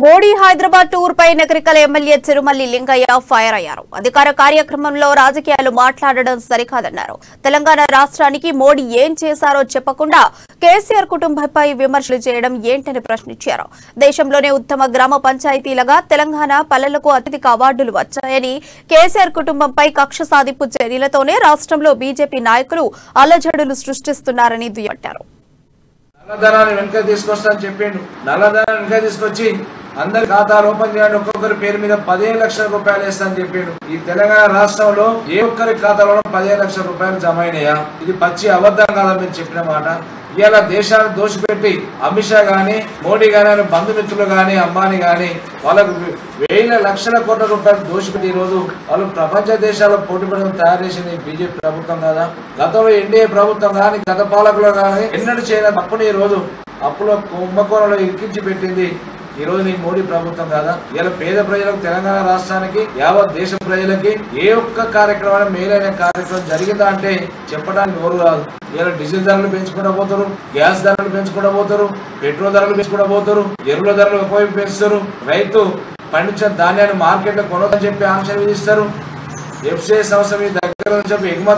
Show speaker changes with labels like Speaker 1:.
Speaker 1: Modi Hyderabad tour పై Nagarikal MLA Tirumalli Lingaiah fire అయ్యారు. అధికార కార్యక్రమంలో రాజకీయాలు మాట్లాడడం సరికాదన్నారు. తెలంగాణ రాష్ట్రానికి మోడీ ఏం చేశారో చెప్పకుండా కేసీఆర్ కుటుంబంపై విమర్శలు చేయడం ఏంటని ప్రశ్నించారు. దేశంలోనే ఉత్తమ గ్రామ పంచాయతీలుగా తెలంగాణ పల్లెలకు అత్యధిక అవార్డులు వచ్చాయని, కేసీఆర్ కుటుంబంపై కక్ష సాధింపు చర్యలతోనే రాష్ట్రంలో బీజేపీ నాయకులు అల్లజడులు సృష్టిస్తున్నారని దుయ్యబట్టారు.
Speaker 2: నల్లధనాన్ని వెనక తీసుకొస్తానని చెప్పిండు. నల్లధనాన్ని వెనక తీసుకొచ్చి అందరి ఖాతాలు ఓపెన్ చేయండి, ఒక్కొక్కరి పేరు మీద 15 లక్షల రూపాయలు వేస్తానని చెప్పిండు. ఈ తెలంగాణ రాష్ట్రంలో ఏ ఒక్కరి ఖాతాలో 15 లక్షల రూపాయలు జమ అయినాయా? ఇది పచ్చి అబద్ధం కాదా మీరు చెప్పిన మాట? ఇవాళ దేశాన్ని దోషిపెట్టి అమిత్ షా గాని, మోడీ గాని, బంధుమిత్రులు గాని, అంబానీ గాని వాళ్ళకు వేల లక్షల కోట్ల రూపాయలు దోషిపెట్టి ఈ రోజు వాళ్ళు ప్రపంచ దేశాల్లో పోటీపడడం తయారు చేసింది బీజేపీ ప్రభుత్వం కదా. గతంలో ఎన్డీఏ ప్రభుత్వం కానీ, గత పాలకులు కానీ ఎన్నడూ చేయని తప్పుని ఈ రోజు అప్పులో కుంభకోణంలో ఇరికించి పెట్టింది ఈ రోజు నీ మోడీ ప్రభుత్వం కదా. ఇలా పేద ప్రజలకు, తెలంగాణ రాష్ట్రానికి, యావత్ దేశ ప్రజలకి ఏ ఒక్క కార్యక్రమాన్ని మేలైన కార్యక్రమం జరిగిందా అంటే చెప్పడానికి ఎవరు కాదు. ఇలా డీజిల్ ధరలు పెంచుకుంటూ పోతారు, గ్యాస్ ధరలు పెంచుకుంటూ పోతారు, పెట్రోల్ ధరలు పెంచుకుంటూ పోతారు, ఎరువుల ధరలు ఎక్కువ పెంచుతారు, రైతు పండించిన ధాన్యాన్ని మార్కెట్లో కొనొద్దని చెప్పి ఆంక్షలు విధిస్తారు, ఎఫ్సిఐ సంస్థ మీ దగ్గర చెప్పి ఎగుమతి